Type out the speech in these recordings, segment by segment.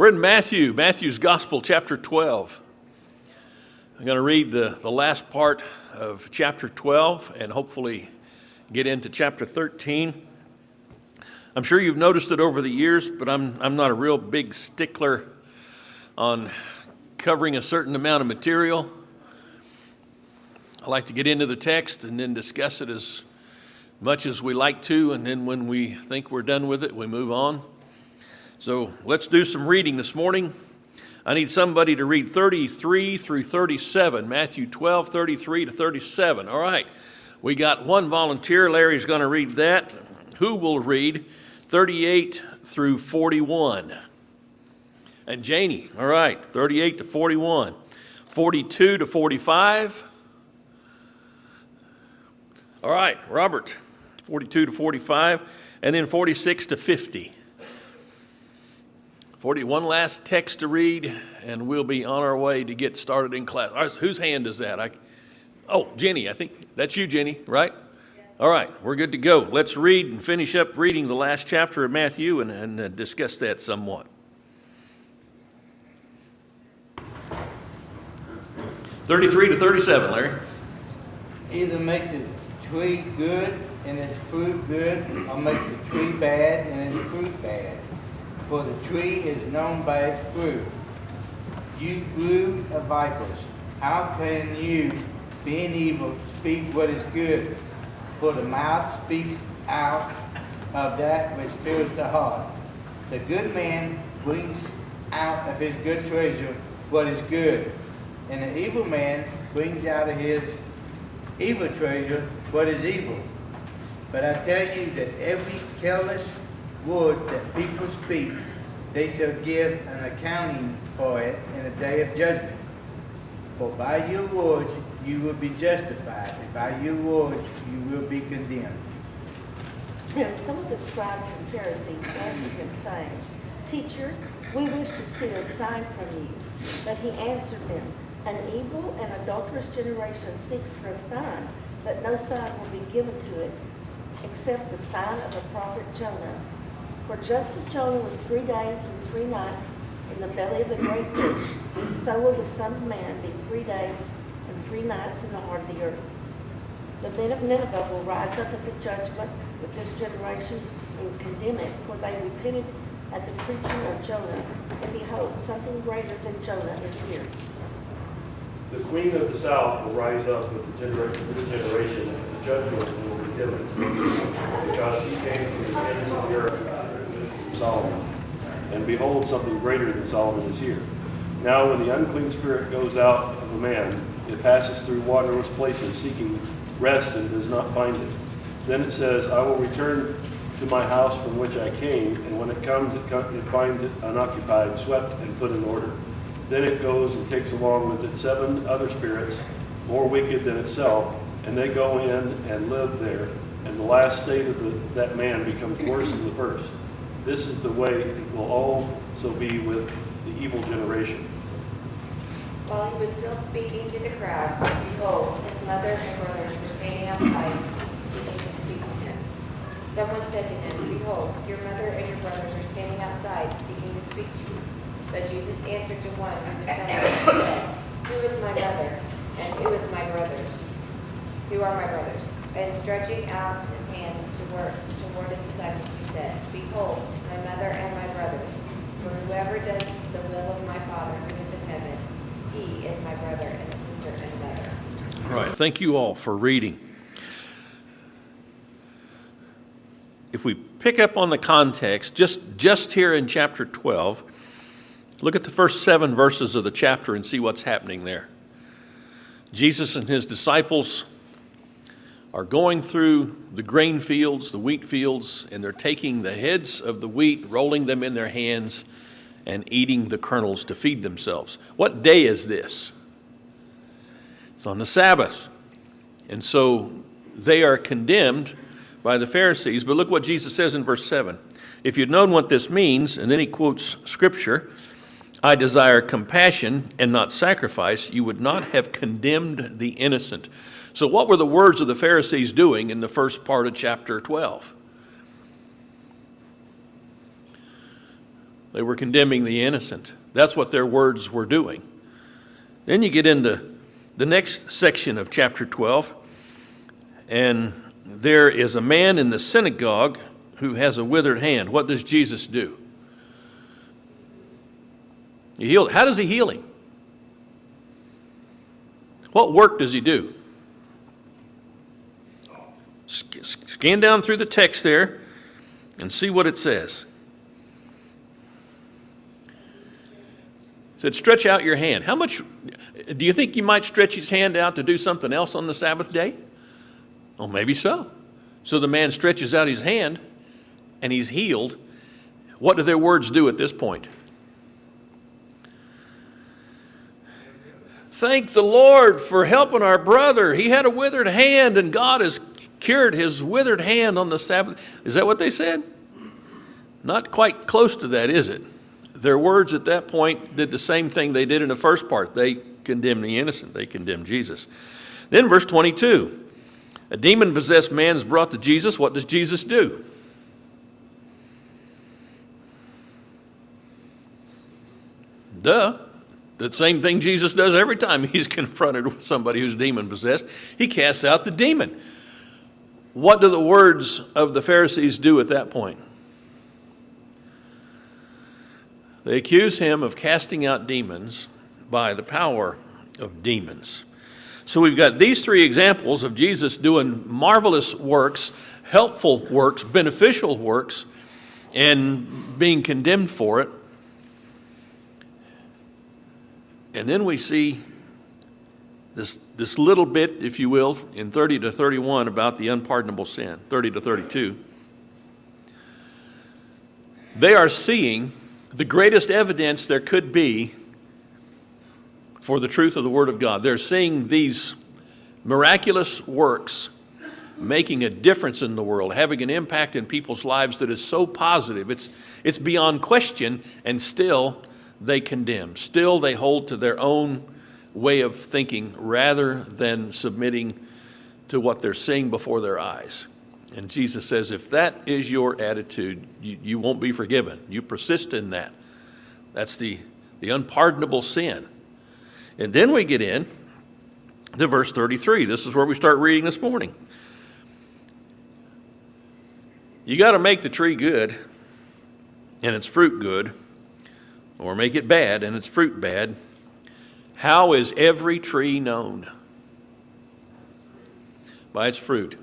We're in Matthew's Gospel, chapter 12. I'm going to read the last part of chapter 12 and hopefully get into chapter 13. I'm sure you've noticed it over the years, but I'm not a real big stickler on covering a certain amount of material. I like to get into the text and then discuss it as much as we like to, and then when we think we're done with it, we move on. So let's do some reading this morning. I need somebody to read 33 through 37, Matthew 12, 33 to 37. All right, we got one volunteer. Larry's going to read that. Who will read 38 through 41? And Janie, all right, 38 to 41. 42 to 45. All right, Robert, 42 to 45. And then 46 to 50. 41 last text to read, and we'll be on our way to get started in class. All right, whose hand is that? Jenny, I think that's you, Jenny, right? Yes. All right, we're good to go. Let's read and finish up reading the last chapter of Matthew and discuss that somewhat. 33 to 37, Larry. Either make the tree good and its fruit good, or make the tree bad and its fruit bad. For the tree is known by its fruit. You brood of vipers, how can you, being evil, speak what is good? For the mouth speaks out of that which fills the heart. The good man brings out of his good treasure what is good, and the evil man brings out of his evil treasure what is evil. But I tell you that every careless word that people speak, they shall give an accounting for it in the day of judgment. For by your words you will be justified, and by your words you will be condemned. Then some of the scribes and Pharisees answered him, saying, Teacher, we wish to see a sign from you. But he answered them, An evil and adulterous generation seeks for a sign, but no sign will be given to it, except the sign of the prophet Jonah. For just as Jonah was 3 days and 3 nights in the belly of the great fish, so will the Son of Man be 3 days and 3 nights in the heart of the earth. The men of Nineveh will rise up at the judgment with this generation and condemn it, for they repented at the preaching of Jonah, and behold, something greater than Jonah is here. The queen of the south will rise up with this generation, and the judgment will condemn it, because she came from the ends of the earth, Solomon. And behold, something greater than Solomon is here. Now when the unclean spirit goes out of a man, it passes through waterless places, seeking rest, and does not find it. Then it says, I will return to my house from which I came, and when it comes, it finds it unoccupied, swept, and put in order. Then it goes and takes along with it 7 other spirits, more wicked than itself, and they go in and live there, and the last state of that man becomes worse than the first. This is the way it will also be with the evil generation. While he was still speaking to the crowds, behold, his mother and brothers were standing outside, seeking to speak to him. Someone said to him, Behold, your mother and your brothers are standing outside, seeking to speak to you. But Jesus answered to one who was standing and said, Who is my mother, and who are my brothers? And stretching out his hands toward his disciples, he said, Behold, my mother and my brothers. For whoever does the will of my Father who is in heaven, he is my brother and sister and mother. All right, thank you all for reading. If we pick up on the context, just here in chapter 12, look at the first 7 verses of the chapter and see what's happening there. Jesus and his disciples are going through the grain fields, the wheat fields, and they're taking the heads of the wheat, rolling them in their hands, and eating the kernels to feed themselves. What day is this? It's on the Sabbath. And so they are condemned by the Pharisees. But look what Jesus says in verse 7. If you'd known what this means, and then he quotes scripture, I desire compassion and not sacrifice, you would not have condemned the innocent. So what were the words of the Pharisees doing in the first part of chapter 12? They were condemning the innocent. That's what their words were doing. Then you get into the next section of chapter 12, and there is a man in the synagogue who has a withered hand. What does Jesus do? He healed. How does he heal him? What work does he do? Scan down through the text there and see what it says. It said, stretch out your hand. How much do you think you might stretch his hand out to do something else on the Sabbath day? Oh, maybe so. So the man stretches out his hand and he's healed. What do their words do at this point? Thank the Lord for helping our brother. He had a withered hand and God has cured his withered hand on the Sabbath. Is that what they said? Not quite close to that, is it? Their words at that point did the same thing they did in the first part. They condemned the innocent. They condemned Jesus. Then verse 22. A demon-possessed man is brought to Jesus. What does Jesus do? Duh. The same thing Jesus does every time he's confronted with somebody who's demon-possessed. He casts out the demon. What do the words of the Pharisees do at that point? They accuse him of casting out demons by the power of demons. So we've got these three examples of Jesus doing marvelous works, helpful works, beneficial works, and being condemned for it. And then we see this little bit, if you will, in 30 to 31 about the unpardonable sin, 30 to 32. They are seeing the greatest evidence there could be for the truth of the Word of God. They're seeing these miraculous works making a difference in the world, having an impact in people's lives that is so positive. It's beyond question, and still they condemn. Still they hold to their own way of thinking rather than submitting to what they're seeing before their eyes. And Jesus says, if that is your attitude, you won't be forgiven. You persist in that. That's the unpardonable sin. And then we get in to verse 33. This is where we start reading this morning. You got to make the tree good and its fruit good, or make it bad and its fruit bad. How is every tree known? By its fruit.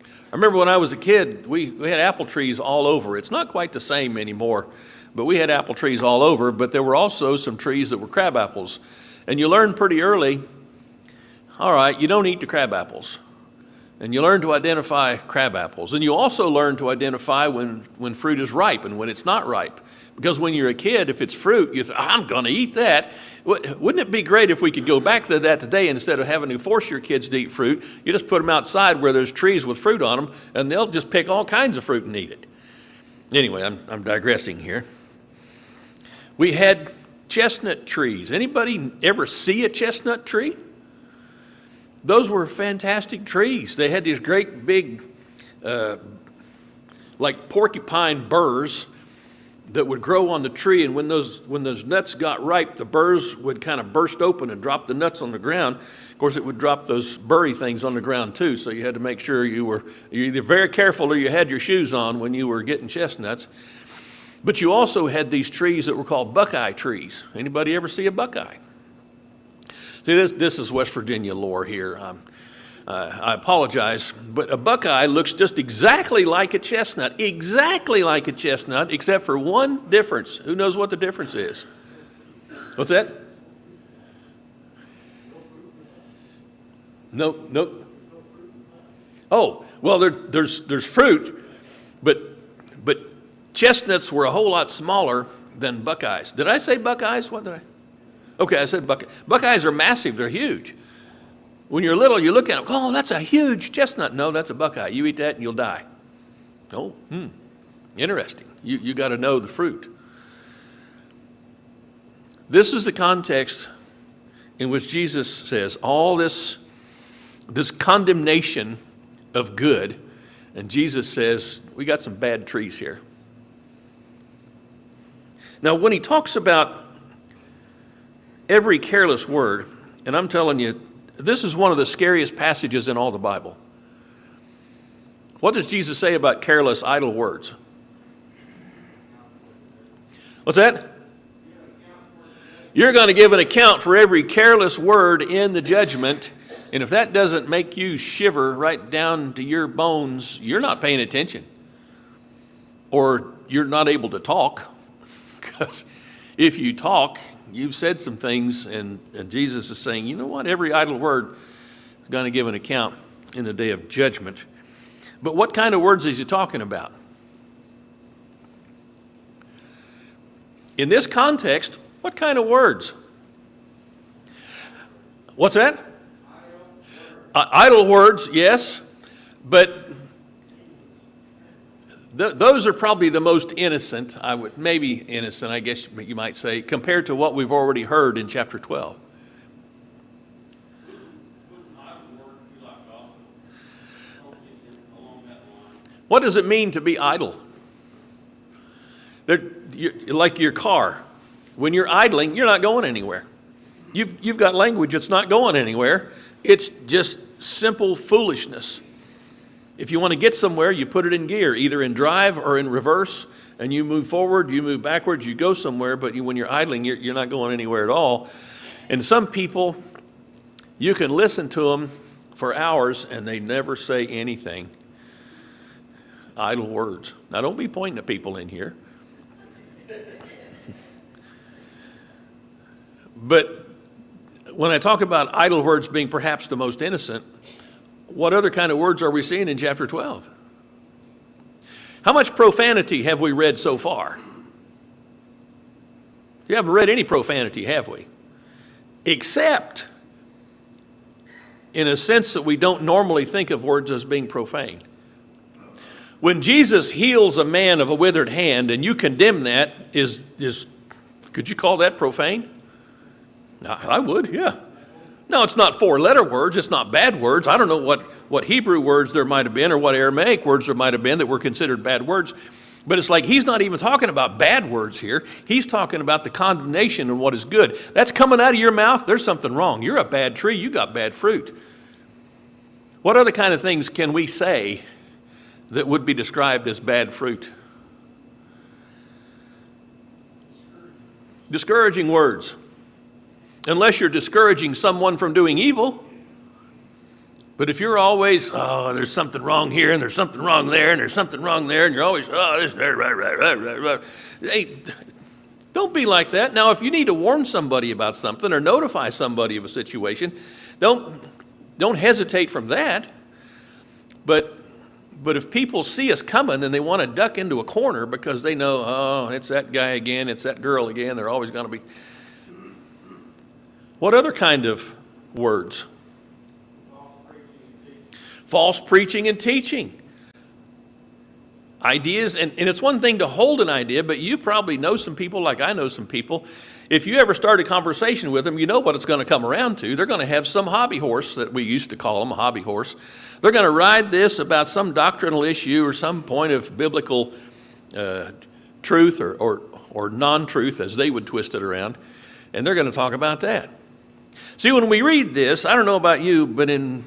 I remember when I was a kid, we had apple trees all over. It's not quite the same anymore, but we had apple trees all over, but there were also some trees that were crab apples. And you learn pretty early, all right, you don't eat the crab apples. And you learn to identify crab apples. And you also learn to identify when fruit is ripe and when it's not ripe. Because when you're a kid, if it's fruit, you think, I'm going to eat that. Wouldn't it be great if we could go back to that today, and instead of having to force your kids to eat fruit, you just put them outside where there's trees with fruit on them, and they'll just pick all kinds of fruit and eat it. Anyway, I'm digressing here. We had chestnut trees. Anybody ever see a chestnut tree? Those were fantastic trees. They had these great big, like porcupine burrs that would grow on the tree, and when those nuts got ripe, the burrs would kind of burst open and drop the nuts on the ground. Of course, it would drop those burry things on the ground too, so you had to make sure you're either very careful or you had your shoes on when you were getting chestnuts. But you also had these trees that were called Buckeye Trees. Anybody ever see a buckeye? See, this is West Virginia lore here. I apologize, but a buckeye looks just exactly like a chestnut, except for one difference. Who knows what the difference is? What's that? No. Oh, well, there's fruit, but chestnuts were a whole lot smaller than buckeyes. Did I say buckeyes? What did I? Okay, I said buckeye. Buckeyes are massive. They're huge. When you're little, you look at them, oh, that's a huge chestnut. No, that's a buckeye. You eat that and you'll die. Oh, interesting. You got to know the fruit. This is the context in which Jesus says all this condemnation of good, and Jesus says, we got some bad trees here. Now, when he talks about every careless word, and I'm telling you, this is one of the scariest passages in all the Bible. What does Jesus say about careless, idle words? What's that? You're going to give an account for every careless word in the judgment. And if that doesn't make you shiver right down to your bones, you're not paying attention. Or you're not able to talk. Because if you talk, you've said some things, and Jesus is saying, you know what? Every idle word is going to give an account in the day of judgment. But what kind of words is he talking about? In this context, what kind of words? What's that? Idle words, yes. But those are probably the most innocent, maybe innocent, I guess you might say, compared to what we've already heard in chapter 12. What does it mean to be idle? Like your car. When you're idling, you're not going anywhere. You've got language that's not going anywhere. It's just simple foolishness. If you want to get somewhere, you put it in gear, either in drive or in reverse, and you move forward, you move backwards, you go somewhere, but when you're idling, you're not going anywhere at all. And some people, you can listen to them for hours, and they never say anything. Idle words. Now, don't be pointing at people in here. But when I talk about idle words being perhaps the most innocent, what other kind of words are we seeing in chapter 12? How much profanity have we read so far? You haven't read any profanity, have we? Except in a sense that we don't normally think of words as being profane. When Jesus heals a man of a withered hand and you condemn that, could you call that profane? I would, yeah. No, it's not four-letter words. It's not bad words. I don't know what Hebrew words there might have been or what Aramaic words there might have been that were considered bad words. But it's like he's not even talking about bad words here. He's talking about the condemnation and what is good. That's coming out of your mouth. There's something wrong. You're a bad tree. You got bad fruit. What other kind of things can we say that would be described as bad fruit? Discouraging words. Unless you're discouraging someone from doing evil. But if you're always, there's something wrong here, and there's something wrong there, and there's something wrong there, and you're always, this, right. Hey, don't be like that. Now, if you need to warn somebody about something or notify somebody of a situation, don't hesitate from that. But if people see us coming and they want to duck into a corner because they know, it's that guy again, it's that girl again, they're always going to be. What other kind of words? False preaching and teaching. Ideas, and it's one thing to hold an idea, but you probably know some people like I know some people. If you ever start a conversation with them, you know what it's going to come around to. They're going to have some hobby horse that we used to call them, a hobby horse. They're going to ride this about some doctrinal issue or some point of biblical truth or non-truth, as they would twist it around, and they're going to talk about that. See, when we read this, I don't know about you, but in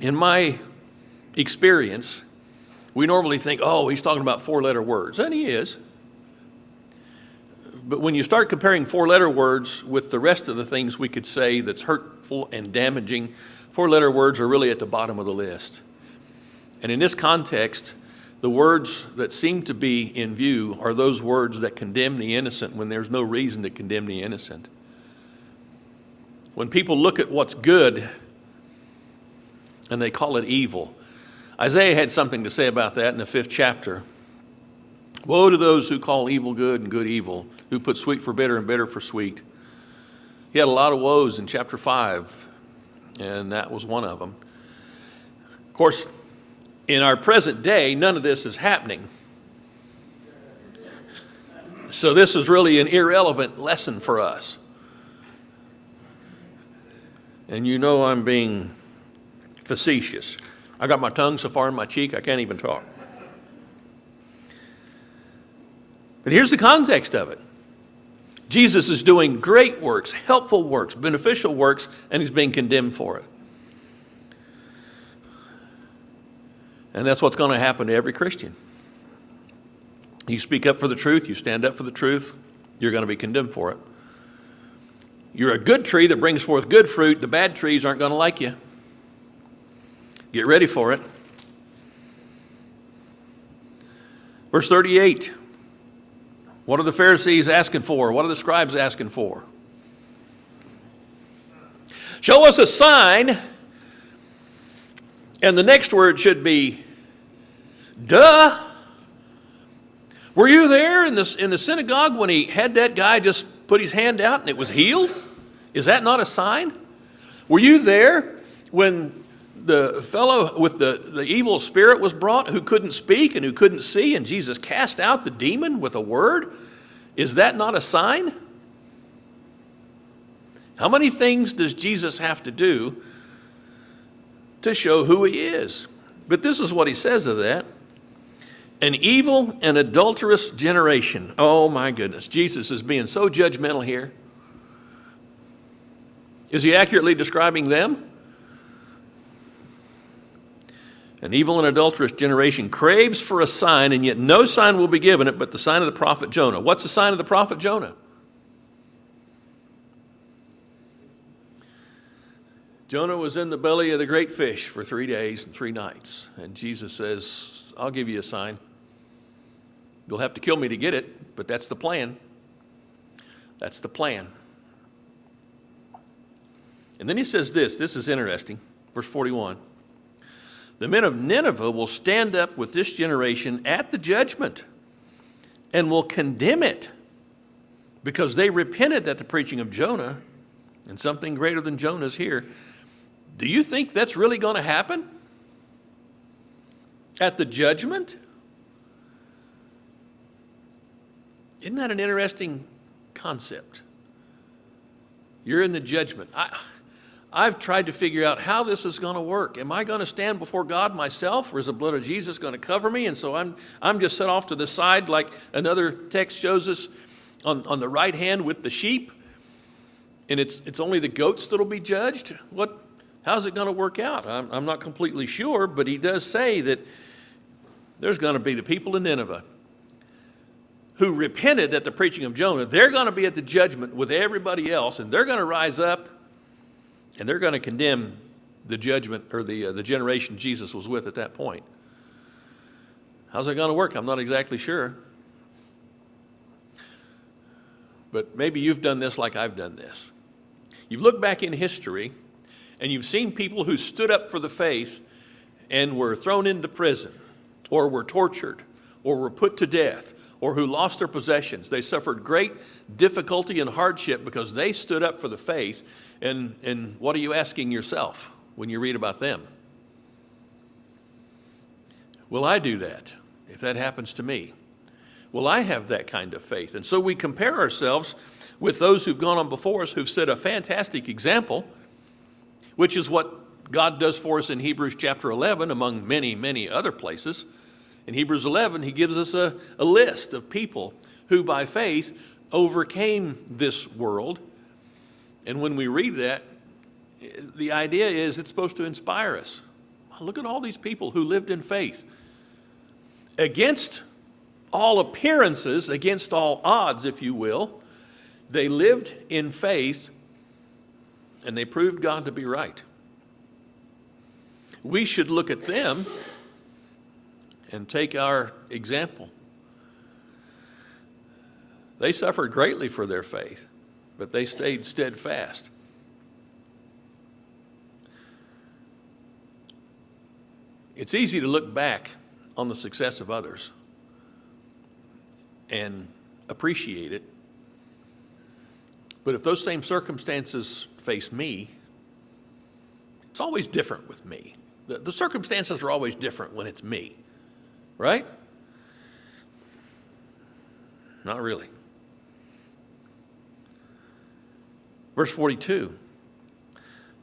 my experience, we normally think, he's talking about four-letter words, and he is. But when you start comparing four-letter words with the rest of the things we could say that's hurtful and damaging, four-letter words are really at the bottom of the list. And in this context, the words that seem to be in view are those words that condemn the innocent when there's no reason to condemn the innocent. When people look at what's good and they call it evil. Isaiah had something to say about that in the 5th chapter. Woe to those who call evil good and good evil, who put sweet for bitter and bitter for sweet. He had a lot of woes in chapter 5, and that was one of them. Of course, in our present day, none of this is happening. So this is really an irrelevant lesson for us. And you know I'm being facetious. I got my tongue so far in my cheek I can't even talk. And here's the context of it. Jesus is doing great works, helpful works, beneficial works, and he's being condemned for it. And that's what's going to happen to every Christian. You speak up for the truth, you stand up for the truth, you're going to be condemned for it. You're a good tree that brings forth good fruit, the bad trees aren't going to like you. Get ready for it. Verse 38. What are the Pharisees asking for? What are the scribes asking for? Show us a sign. And the next word should be, duh. Were you there in the synagogue when he had that guy just put his hand out and it was healed? Is that not a sign? Were you there when the fellow with the evil spirit was brought who couldn't speak and who couldn't see, and Jesus cast out the demon with a word? Is that not a sign? How many things does Jesus have to do to show who he is? But this is what he says of that. An evil and adulterous generation. Oh my goodness, Jesus is being so judgmental here. Is he accurately describing them? An evil and adulterous generation craves for a sign, and yet no sign will be given it but the sign of the prophet Jonah. What's the sign of the prophet Jonah? Jonah was in the belly of the great fish for 3 days and 3 nights. And Jesus says, I'll give you a sign. You'll have to kill me to get it, but that's the plan. That's the plan. And then he says this is interesting, verse 41. The men of Nineveh will stand up with this generation at the judgment and will condemn it because they repented at the preaching of Jonah, and something greater than Jonah is here. Do you think that's really going to happen? At the judgment? Isn't that an interesting concept? You're in the judgment. I've tried to figure out how this is going to work. Am I going to stand before God myself, or is the blood of Jesus going to cover me? And so I'm just set off to the side, like another text shows us, on the right hand with the sheep, and it's only the goats that'll be judged. How's it going to work out? I'm not completely sure, but he does say that there's going to be the people in Nineveh who repented at the preaching of Jonah. They're going to be at the judgment with everybody else, and they're going to rise up, and they're going to condemn the judgment, or the generation Jesus was with at that point. How's it going to work? I'm not exactly sure. But maybe you've done this like I've done this. You've looked back in history, and you've seen people who stood up for the faith and were thrown into prison, or were tortured, or were put to death, or who lost their possessions. They suffered great difficulty and hardship because they stood up for the faith. And what are you asking yourself when you read about them? Will I do that if that happens to me? Will I have that kind of faith? And so we compare ourselves with those who've gone on before us, who've set a fantastic example, which is what God does for us in Hebrews chapter 11, among many, many other places. In Hebrews 11, he gives us a list of people who by faith overcame this world. And when we read that, the idea is it's supposed to inspire us. Look at all these people who lived in faith. Against all appearances, against all odds, if you will, they lived in faith and they proved God to be right. We should look at them and take our example. They suffered greatly for their faith, but they stayed steadfast. It's easy to look back on the success of others and appreciate it. But if those same circumstances face me, it's always different with me. The circumstances are always different when it's me, right? Not really. Verse 42,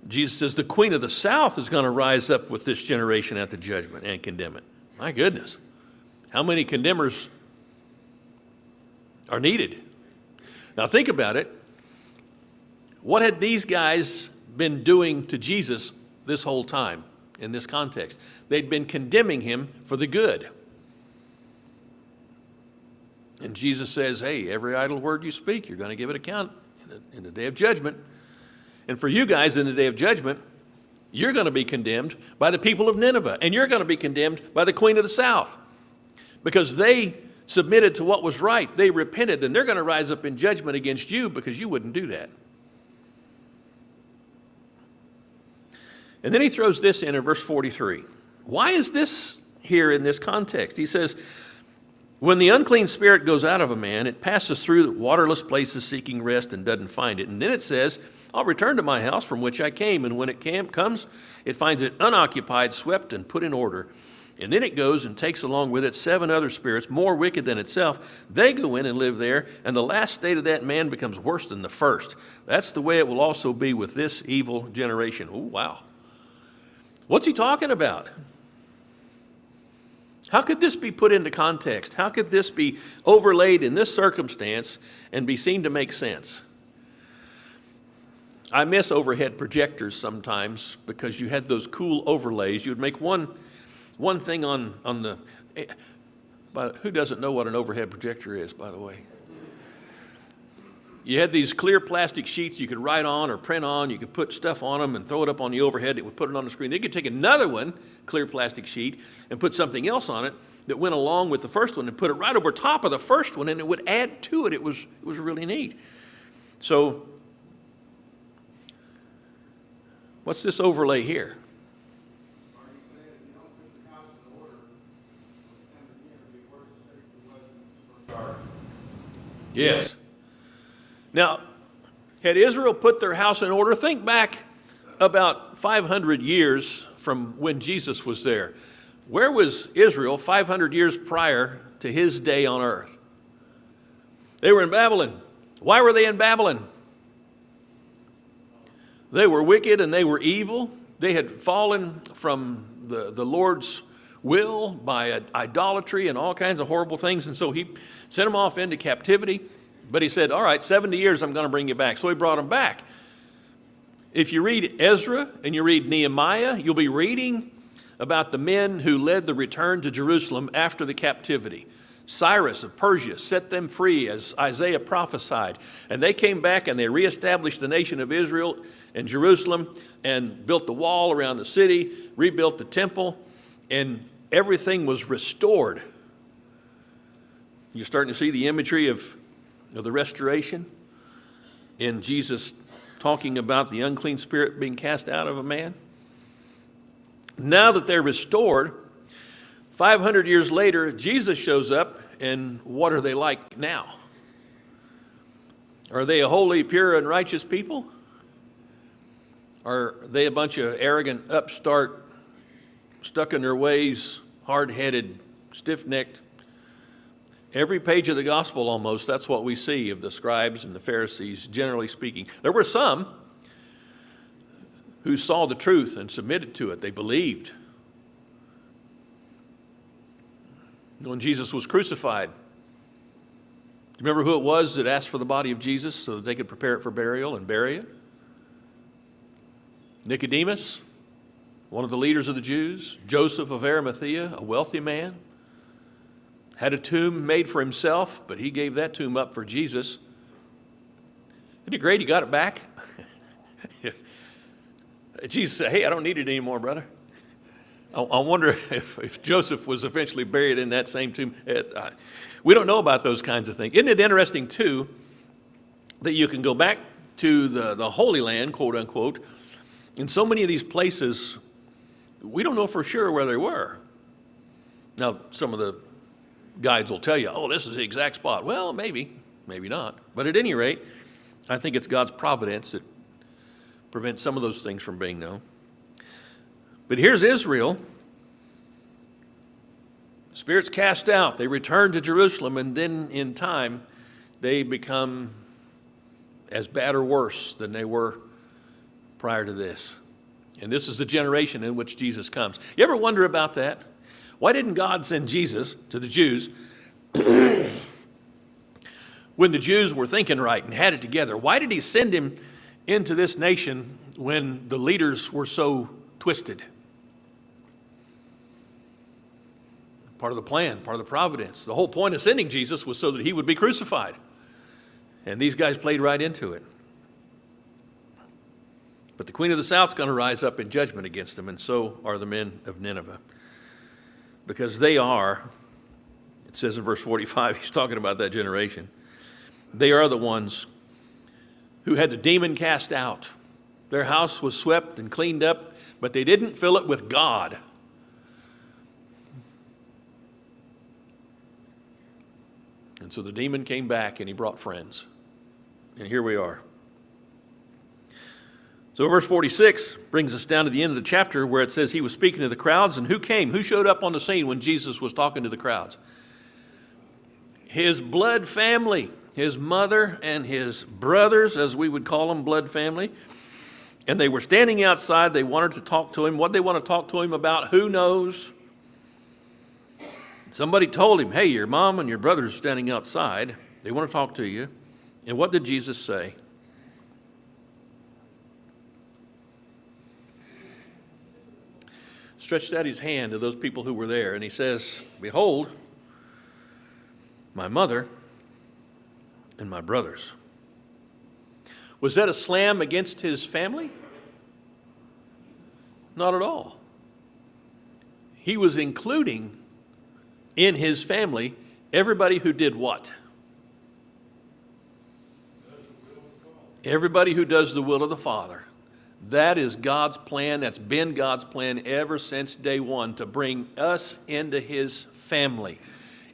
Jesus says, the queen of the south is going to rise up with this generation at the judgment and condemn it. My goodness. How many condemners are needed. Now think about it. What had these guys been doing to Jesus this whole time in this context? They'd been condemning him for the good. And Jesus says, hey, every idle word you speak, you're going to give it account in the day of judgment. And for you guys in the day of judgment, you're going to be condemned by the people of Nineveh, and you're going to be condemned by the queen of the south, because they submitted to what was right. They repented, and they're going to rise up in judgment against you because you wouldn't do that. And then he throws this in verse 43. Why is this here in this context? He says, when the unclean spirit goes out of a man, it passes through waterless places seeking rest and doesn't find it. And then it says, I'll return to my house from which I came. And when it comes, it finds it unoccupied, swept, and put in order. And then it goes and takes along with it 7 other spirits, more wicked than itself. They go in and live there, and the last state of that man becomes worse than the first. That's the way it will also be with this evil generation. Oh, wow. What's he talking about? How could this be put into context? How could this be overlaid in this circumstance and be seen to make sense? I miss overhead projectors sometimes because you had those cool overlays. You would make one thing on the... But who doesn't know what an overhead projector is, by the way? You had these clear plastic sheets you could write on or print on. You could put stuff on them and throw it up on the overhead. It would put it on the screen. They could take another one, clear plastic sheet, and put something else on it that went along with the first one and put it right over top of the first one, and it would add to it. It was really neat. So what's this overlay here? Yes. Now, had Israel put their house in order, think back about 500 years from when Jesus was there. Where was Israel 500 years prior to his day on earth? They were in Babylon. Why were they in Babylon? They were wicked and they were evil. They had fallen from the Lord's will by idolatry and all kinds of horrible things. And so he sent them off into captivity. But he said, all right, 70 years I'm going to bring you back. So he brought them back. If you read Ezra and you read Nehemiah, you'll be reading about the men who led the return to Jerusalem after the captivity. Cyrus of Persia set them free, as Isaiah prophesied. And they came back and they reestablished the nation of Israel and Jerusalem and built the wall around the city, rebuilt the temple, and everything was restored. You're starting to see the imagery of the restoration in Jesus talking about the unclean spirit being cast out of a man. Now that they're restored, 500 years later, Jesus shows up, and what are they like now? Are they a holy, pure, and righteous people? Are they a bunch of arrogant, upstart, stuck in their ways, hard-headed, stiff-necked? Every page of the gospel almost, that's what we see of the scribes and the Pharisees, generally speaking. There were some who saw the truth and submitted to it. They believed. When Jesus was crucified, do you remember who it was that asked for the body of Jesus so that they could prepare it for burial and bury it? Nicodemus, one of the leaders of the Jews. Joseph of Arimathea, a wealthy man. Had a tomb made for himself, but he gave that tomb up for Jesus. Isn't it great he got it back? Jesus said, hey, I don't need it anymore, brother. I wonder if Joseph was eventually buried in that same tomb. We don't know about those kinds of things. Isn't it interesting, too, that you can go back to the Holy Land, quote unquote, in so many of these places, we don't know for sure where they were. Now, some of the guides will tell you, oh, this is the exact spot. Well, maybe not. But at any rate, I think it's God's providence that prevents some of those things from being known. But here's Israel. Spirit's cast out. They return to Jerusalem, and then in time, they become as bad or worse than they were prior to this. And this is the generation in which Jesus comes. You ever wonder about that? Why didn't God send Jesus to the Jews when the Jews were thinking right and had it together? Why did he send him into this nation when the leaders were so twisted? Part of the plan, part of the providence. The whole point of sending Jesus was so that he would be crucified. And these guys played right into it. But the queen of the south's going to rise up in judgment against them, and so are the men of Nineveh. Because they are, it says in verse 45, he's talking about that generation. They are the ones who had the demon cast out. Their house was swept and cleaned up, but they didn't fill it with God. And so the demon came back and he brought friends. And here we are. So verse 46 brings us down to the end of the chapter where it says he was speaking to the crowds. And who came? Who showed up on the scene when Jesus was talking to the crowds? His blood family, his mother and his brothers, as we would call them, blood family. And they were standing outside. They wanted to talk to him. What they want to talk to him about, who knows? Somebody told him, hey, your mom and your brothers are standing outside. They want to talk to you. And what did Jesus say? Stretched out his hand to those people who were there, and he says, behold, my mother and my brothers. Was that a slam against his family? Not at all. He was including in his family everybody who did what? Everybody who does the will of the Father. That is God's plan. That's been God's plan ever since day one, to bring us into his family.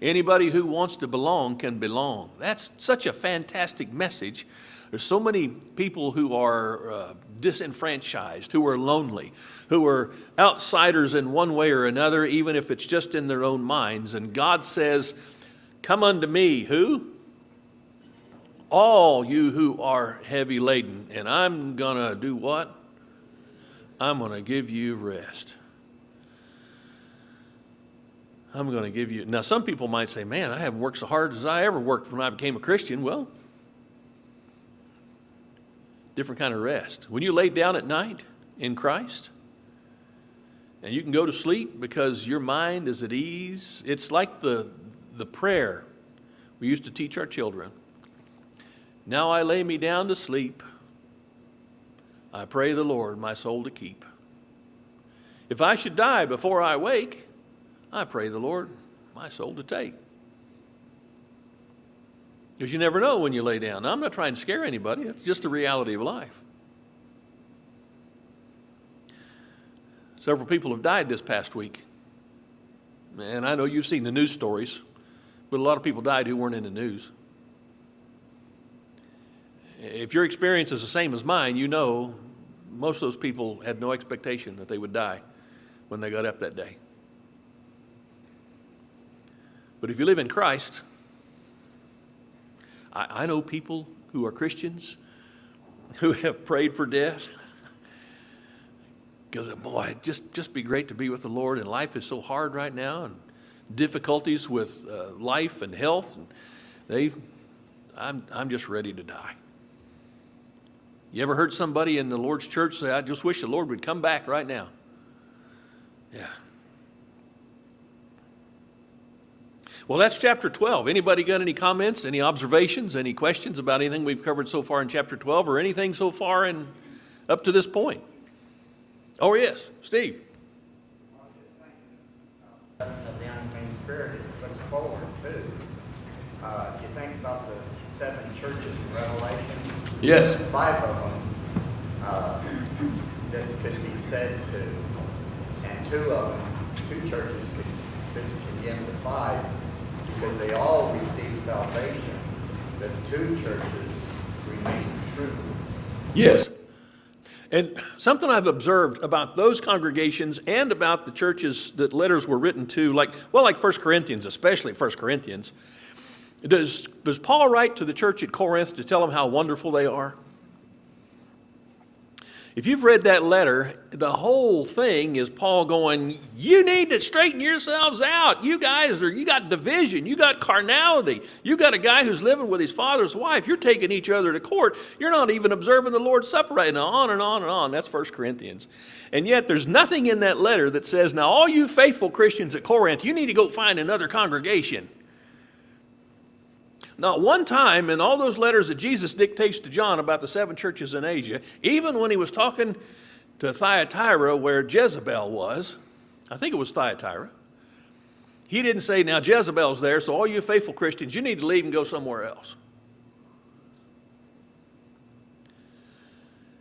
Anybody who wants to belong can belong. That's such a fantastic message. There's so many people who are disenfranchised, who are lonely, who are outsiders in one way or another, even if it's just in their own minds. And God says, come unto me, who? All you who are heavy laden. And I'm going to do what? I'm going to give you rest. I'm going to give you. Now, some people might say, man, I haven't worked so hard as I ever worked when I became a Christian. Well, different kind of rest. When you lay down at night in Christ and you can go to sleep because your mind is at ease, it's like the prayer we used to teach our children. Now I lay me down to sleep. I pray the Lord my soul to keep. If I should die before I wake, I pray the Lord my soul to take. Because you never know when you lay down. Now, I'm not trying to scare anybody. It's just the reality of life. Several people have died this past week. And I know you've seen the news stories, but a lot of people died who weren't in the news. If your experience is the same as mine, you know most of those people had no expectation that they would die when they got up that day. But if you live in Christ, I know people who are Christians who have prayed for death because, boy, it'd just be great to be with the Lord, and life is so hard right now, and difficulties with life and health. And I'm just ready to die. You ever heard somebody in the Lord's church say, I just wish the Lord would come back right now? Yeah. Well, that's chapter 12. Anybody got any comments, any observations, any questions about anything we've covered so far in chapter 12 or anything so far up to this point? Oh, yes, Steve. Of the unclean spirit is looking forward too. You think about the 7 churches in Revelation. Yes. 5 of them, this could be said to, and 2 of them, 2 churches could begin to 5, because they all receive salvation. The 2 churches remain true. Yes. And something I've observed about those congregations and about the churches that letters were written to, like 1 Corinthians, especially 1 Corinthians, does Paul write to the church at Corinth to tell them how wonderful they are? If you've read that letter, the whole thing is Paul going, you need to straighten yourselves out. You got division. You got carnality. You got a guy who's living with his father's wife. You're taking each other to court. You're not even observing the Lord's Supper right now, on and on and on. That's 1 Corinthians. And yet there's nothing in that letter that says, now all you faithful Christians at Corinth, you need to go find another congregation. Not one time in all those letters that Jesus dictates to John about the 7 churches in Asia, even when he was talking to Thyatira where Jezebel was, I think it was Thyatira, he didn't say, now Jezebel's there, so all you faithful Christians, you need to leave and go somewhere else.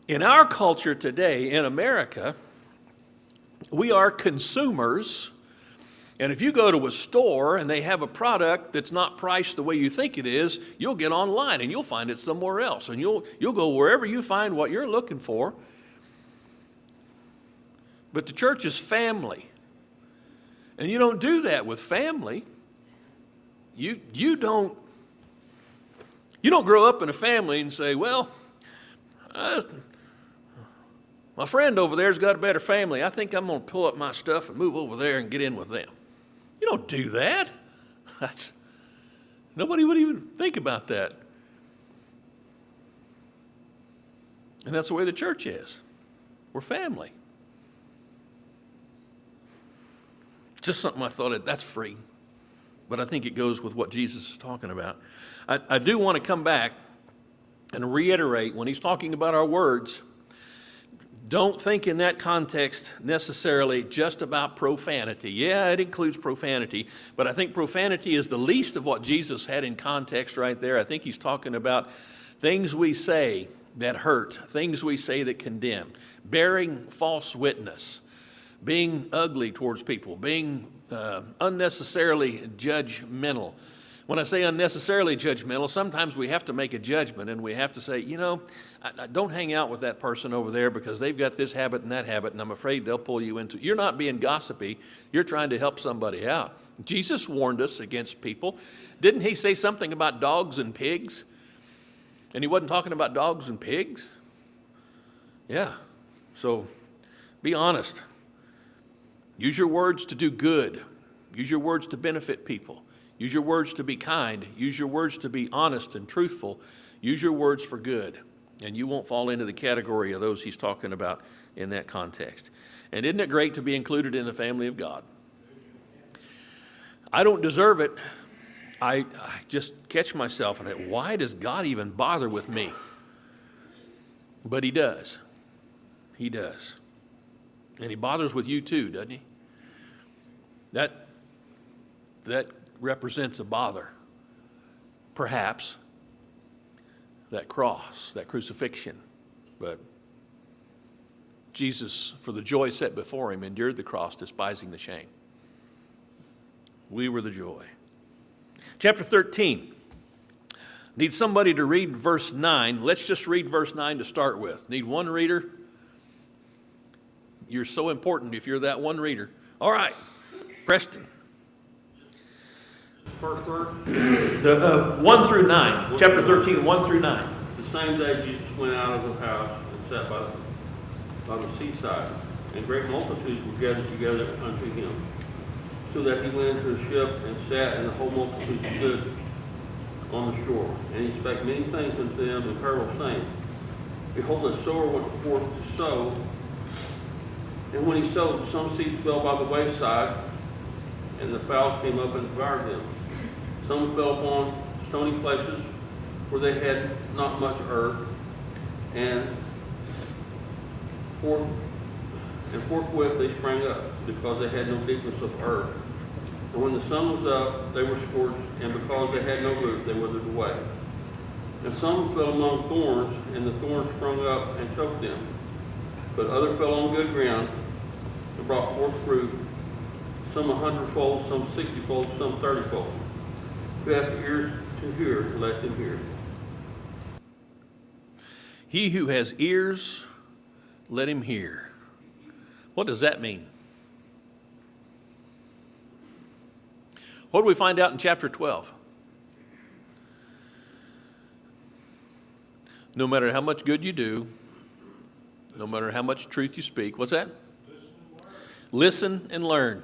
In our culture today, in America, we are consumers. And if you go to a store and they have a product that's not priced the way you think it is, you'll get online and you'll find it somewhere else. And you'll go wherever you find what you're looking for. But the church is family. And you don't do that with family. You don't grow up in a family and say, well, my friend over there's got a better family. I think I'm going to pull up my stuff and move over there and get in with them. You don't do that. Nobody would even think about that. And that's the way the church is. We're family. Just something I thought that's free. But I think it goes with what Jesus is talking about. I do want to come back and reiterate when he's talking about our words. Don't think in that context necessarily just about profanity. Yeah, it includes profanity, but I think profanity is the least of what Jesus had in context right there. I think he's talking about things we say that hurt, things we say that condemn, bearing false witness, being ugly towards people, being unnecessarily judgmental. When I say unnecessarily judgmental, sometimes we have to make a judgment and we have to say, I don't hang out with that person over there because they've got this habit and that habit, and I'm afraid they'll pull you into. You're not being gossipy. You're trying to help somebody out. Jesus warned us against people. Didn't he say something about dogs and pigs? And he wasn't talking about dogs and pigs? Yeah. So be honest. Use your words to do good. Use your words to benefit people. Use your words to be kind. Use your words to be honest and truthful. Use your words for good. And you won't fall into the category of those he's talking about in that context. And isn't it great to be included in the family of God? I don't deserve it. I just catch myself and I, why does God even bother with me? But he does. He does. And he bothers with you too, doesn't he? That represents a bother. Perhaps that cross, that crucifixion. But Jesus, for the joy set before him, endured the cross, despising the shame. We were the joy. Chapter 13. Need somebody to read verse 9. Let's just read verse 9 to start with. Need one reader? You're so important if you're that one reader. All right, Preston. First word? The 1 through 9. Chapter 13, 1 through 9. The same day Jesus went out of the house and sat by the seaside, and great multitudes were gathered together unto him, so that he went into the ship and sat, and the whole multitude stood on the shore. And he spake many things unto them in parables, saying, Behold, a sower went forth to sow, and when he sowed, some seed fell by the wayside, and the fowls came up and devoured them. Some fell upon stony places where they had not much earth, and forthwith they sprang up, because they had no deepness of earth. And when the sun was up, they were scorched, and because they had no root, they withered away. And some fell among thorns, and the thorns sprung up and choked them. But others fell on good ground, and brought forth fruit, some 100-fold, some 60-fold, some 30-fold. Who hath ears to hear, let him hear. He who has ears, let him hear. What does that mean? What do we find out in chapter 12? No matter how much good you do, No matter how much truth you speak. What's that? Listen and learn.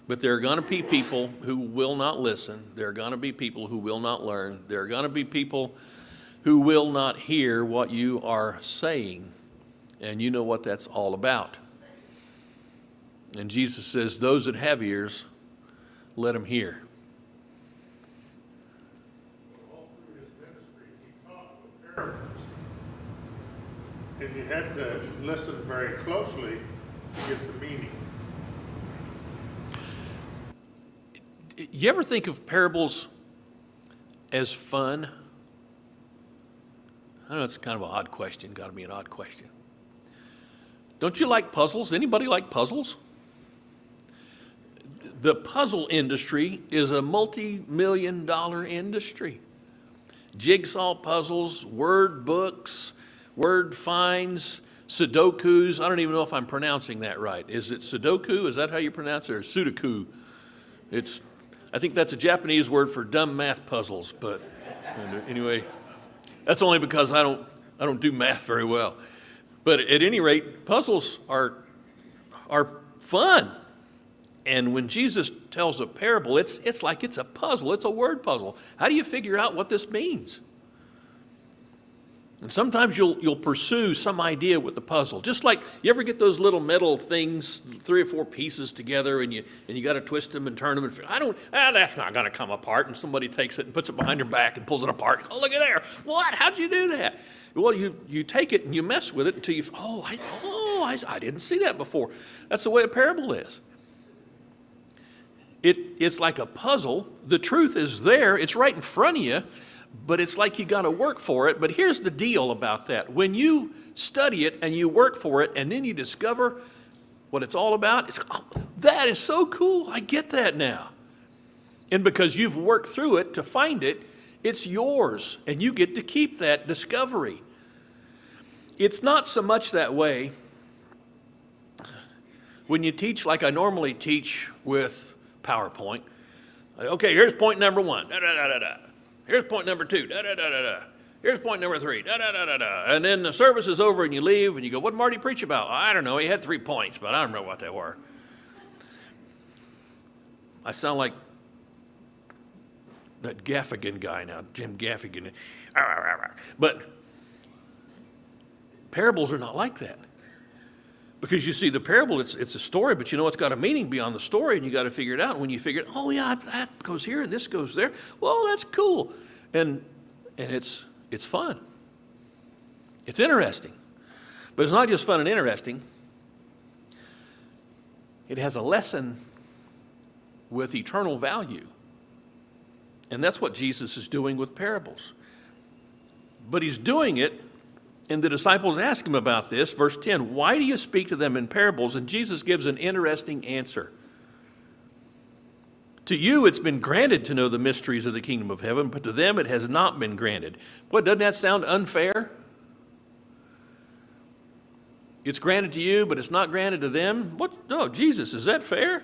But there are going to be people who will not listen. There are going to be people who will not learn. There are going to be people who will not hear what you are saying. And you know what that's all about. And Jesus says, those that have ears, let them hear. All through his ministry, he taught with parables. And you had to listen very closely to get the meaning. You ever think of parables as fun? I know it's kind of an odd question, got to be an odd question. Don't you like puzzles? Anybody like puzzles? The puzzle industry is a multi-million-dollar industry. Jigsaw puzzles, word books, word finds, Sudokus. I don't even know if I'm pronouncing that right. Is it Sudoku? Is that how you pronounce it? Or Sudoku? I think that's a Japanese word for dumb math puzzles, but anyway, that's only because I don't do math very well. But at any rate, puzzles are fun. And when Jesus tells a parable, it's like it's a puzzle. It's a word puzzle. How do you figure out what this means? And sometimes you'll pursue some idea with the puzzle. Just like you ever get those little metal things, 3 or 4 pieces together, and you got to twist them and turn them. And that's not going to come apart. And somebody takes it and puts it behind their back and pulls it apart. Oh, look at there! What? How'd you do that? Well, you take it and you mess with it until I didn't see that before. That's the way a parable is. It's like a puzzle. The truth is there. It's right in front of you. But it's like you got to work for it. But here's the deal about that. When you study it and you work for it and then you discover what it's all about, that is so cool. I get that now. And because you've worked through it to find it, it's yours. And you get to keep that discovery. It's not so much that way when you teach like I normally teach with PowerPoint. Okay, here's point number 1. Da, da, da, da, da. Here's point number 2, da-da-da-da-da. Here's point number 3, da-da-da-da-da. And then the service is over and you leave and you go, what did Marty preach about? I don't know, he had 3 points, but I don't know what they were. I sound like that Gaffigan guy now, Jim Gaffigan. But parables are not like that. Because you see, the parable, it's a story, but you know it's got a meaning beyond the story, and you got to figure it out. And when you figure it, oh yeah, that goes here and this goes there. Well, that's cool, and it's fun. It's interesting, but it's not just fun and interesting. It has a lesson with eternal value, and that's what Jesus is doing with parables. But he's doing it. And the disciples ask him about this. Verse 10, why do you speak to them in parables? And Jesus gives an interesting answer. To you it's been granted to know the mysteries of the kingdom of heaven, but to them it has not been granted. What, doesn't that sound unfair? It's granted to you, but it's not granted to them? What? No, Jesus, is that fair?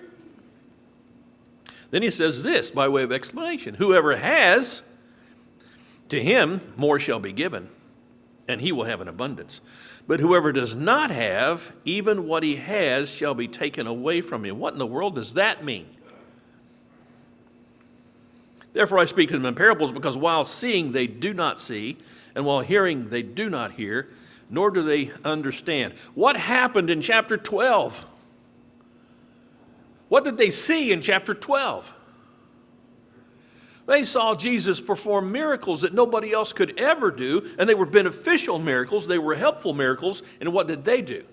Then he says this by way of explanation. Whoever has, to him more shall be given, and he will have an abundance. But whoever does not have, even what he has shall be taken away from him. What in the world does that mean? Therefore I speak to them in parables, because while seeing they do not see, and while hearing they do not hear, nor do they understand. What happened in chapter 12? What did they see in chapter 12? They saw Jesus perform miracles that nobody else could ever do, and they were beneficial miracles, they were helpful miracles, and what did they do?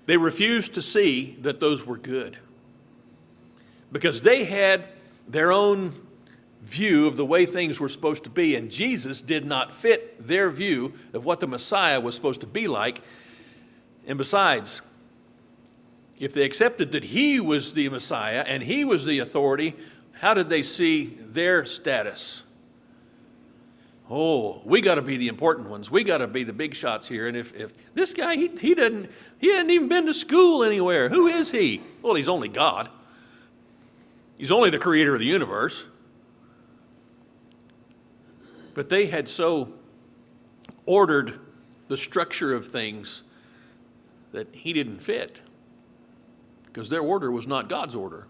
They refused to see that those were good, because they had their own view of the way things were supposed to be, and Jesus did not fit their view of what the Messiah was supposed to be like. And besides, if they accepted that he was the Messiah and he was the authority, how did they see their status? Oh, we got to be the important ones. We got to be the big shots here. And if this guy, he hadn't even been to school anywhere. Who is he? Well, he's only God. He's only the creator of the universe. But they had so ordered the structure of things that he didn't fit because their order was not God's order.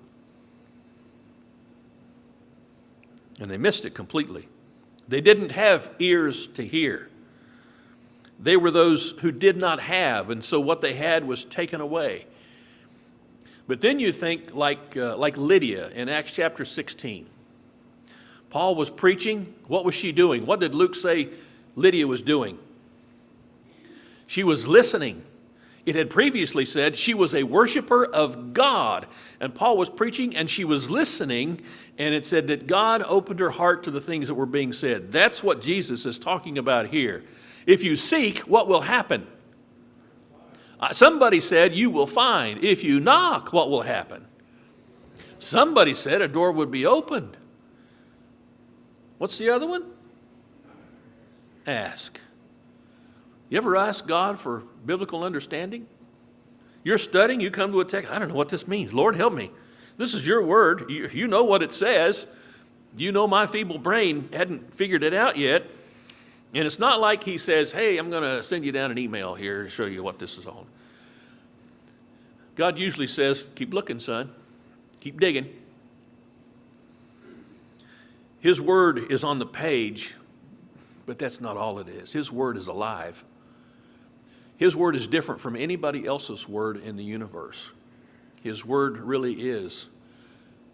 And they missed it completely. They didn't have ears to hear. They were those who did not have, and so what they had was taken away. But then you think like Lydia in Acts chapter 16. Paul was preaching. What was she doing? What did Luke say Lydia was doing? She was listening. It had previously said she was a worshiper of God. And Paul was preaching and she was listening, and it said that God opened her heart to the things that were being said. That's what Jesus is talking about here. If you seek, what will happen? Somebody said you will find. If you knock, what will happen? Somebody said a door would be opened. What's the other one? Ask. You ever ask God for biblical understanding? You're studying, you come to a text, I don't know what this means. Lord, help me. This is your word. You know what it says. You know my feeble brain hadn't figured it out yet. And it's not like he says, hey, I'm going to send you down an email here to show you what this is on. God usually says, keep looking, son. Keep digging. His word is on the page, but that's not all it is. His word is alive. His word is different from anybody else's word in the universe. His word really is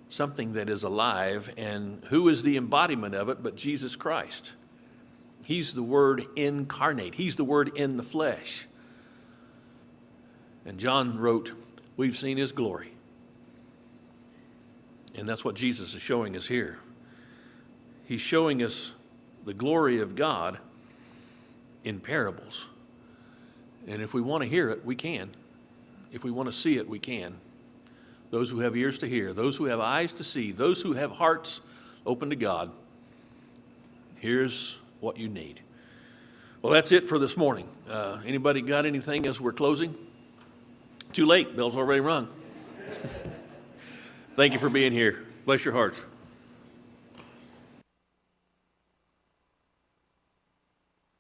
something that is alive, and who is the embodiment of it but Jesus Christ? He's the word incarnate. He's the word in the flesh. And John wrote, we've seen his glory. And that's what Jesus is showing us here. He's showing us the glory of God in parables. And if we want to hear it, we can. If we want to see it, we can. Those who have ears to hear, those who have eyes to see, those who have hearts open to God, here's what you need. Well, that's it for this morning. Anybody got anything as we're closing? Too late. Bell's already rung. Thank you for being here. Bless your hearts.